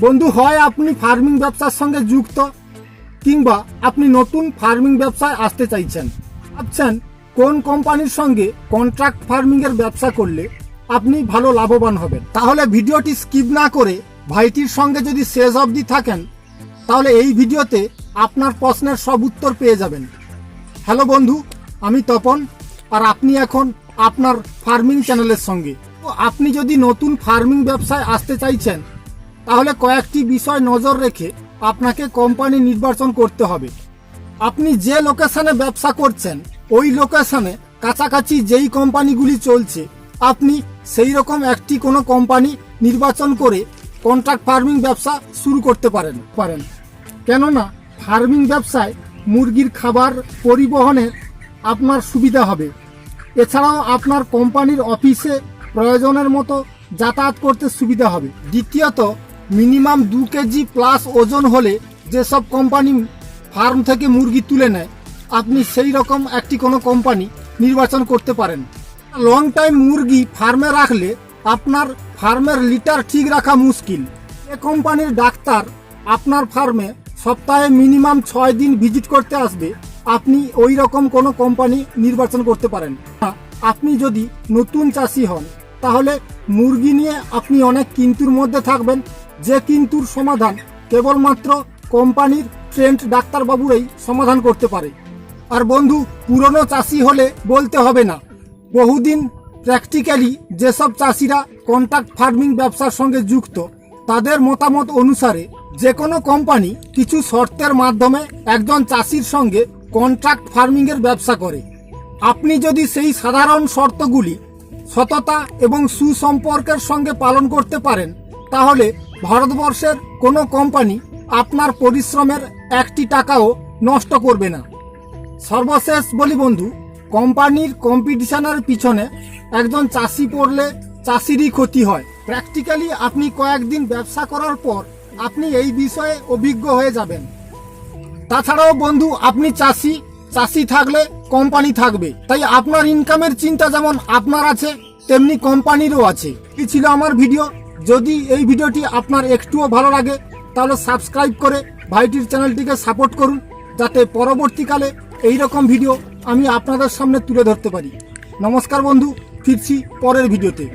বন্ধু, হয় আপনি ফার্মিং ব্যবসার সঙ্গে যুক্ত কিংবা আপনি নতুন ফার্মিং ব্যবসায় আসতে চাইছেন, ভাবছেন কোন কোম্পানির সঙ্গে কন্ট্রাক্ট ফার্মিং এর ব্যবসা করলে আপনি ভালো লাভবান হবেন, তাহলে ভিডিওটি স্কিপ না করে ভাইটির সঙ্গে যদি শেষ অবধি থাকেন তাহলে এই ভিডিওতে আপনার প্রশ্নের সব উত্তর পেয়ে যাবেন। হ্যালো বন্ধু, আমি তপন, আর আপনি এখন আপনার ফার্মিং চ্যানেলের সঙ্গে। তো আপনি যদি নতুন ফার্মিং ব্যবসায় আসতে চাইছেন তাহলে কয়েকটি বিষয় নজর রেখে আপনাকে কোম্পানি নির্বাচন করতে হবে। আপনি যে লোকেশনে ব্যবসা করছেন ওই লোকেশনে কাছাকাছি যেই কোম্পানিগুলি চলছে আপনি সেই রকম একটি কোনো কোম্পানি নির্বাচন করে কন্ট্রাক্ট ফার্মিং ব্যবসা শুরু করতে পারেন। কেননা ফার্মিং ব্যবসায় মুরগির খাবার পরিবহনের আপনার সুবিধা হবে। এছাড়াও আপনার কোম্পানির অফিসে প্রয়োজনের মতো যাতায়াত করতে সুবিধা হবে। দ্বিতীয়ত, মিনিমাম 2 কেজি প্লাস ওজন হলে যেসব কোম্পানি ফার্ম থেকে মুরগি তুলে নেয় আপনি সেই রকম একটি কোনো কোম্পানি নির্বাচন করতে পারেন। লং টাইম মুরগি ফার্মে রাখলে আপনার ফার্মের লিটার ঠিক রাখা মুশকিল। এ কোম্পানির ডাক্তার আপনার ফার্মে সপ্তাহে মিনিমাম 6 দিন ভিজিট করতে আসবে, আপনি ওই রকম কোনো কোম্পানি নির্বাচন করতে পারেন। আপনি যদি নতুন চাষি হন তাহলে মুরগি নিয়ে আপনি অনেক কিন্তুর মধ্যে থাকবেন, যে কিন্তুর সমাধান কেবলমাত্র কোম্পানির ট্রেন্ড ডাক্তারবাবুরাই সমাধান করতে পারে। আর বন্ধু, পুরনো চাষি হলে বলতে হবে না, বহুদিন প্র্যাকটিক্যালি যেসব চাষিরা কন্ট্রাক্ট ফার্মিং ব্যবসার সঙ্গে যুক্ত তাদের মতামত অনুসারে যে কোনো কোম্পানি কিছু শর্তের মাধ্যমে একজন চাষির সঙ্গে কন্ট্রাক্ট ফার্মিং এর ব্যবসা করে। আপনি যদি সেই সাধারণ শর্তগুলি সততা এবং সুসম্পর্কের সঙ্গে পালন করতে পারেন তাহলে ভারতবর্ষের কোনো কোম্পানি আপনার পরিশ্রমের একটি টাকাও নষ্ট করবে না। সর্বশেষ বলি বন্ধু, কোম্পানির কম্পিটিশনের পিছনে একজন চাষি পড়লে চাষিরই ক্ষতি হয়। প্র্যাকটিক্যালি আপনি কয়েকদিন ব্যবসা করার পর আপনি এই বিষয়ে অভিজ্ঞ হয়ে যাবেন। তাছাড়াও বন্ধু, আপনি চাষি থাকলে কোম্পানি থাকবে, তাই আপনার ইনকামের চিন্তা যেমন আপনার আছে তেমনি কোম্পানিরও আছে। এই ছিল আমার ভিডিও। যদি এই ভিডিওটি আপনার একটুও ভালো লাগে তাহলে সাবস্ক্রাইব করে ভাইটির চ্যানেলটিকে সাপোর্ট করুন, যাতে পরবর্তীকালে এই রকম ভিডিও আমি আপনাদের সামনে তুলে ধরতে পারি। নমস্কার বন্ধু, ফিরছি পরের ভিডিওতে।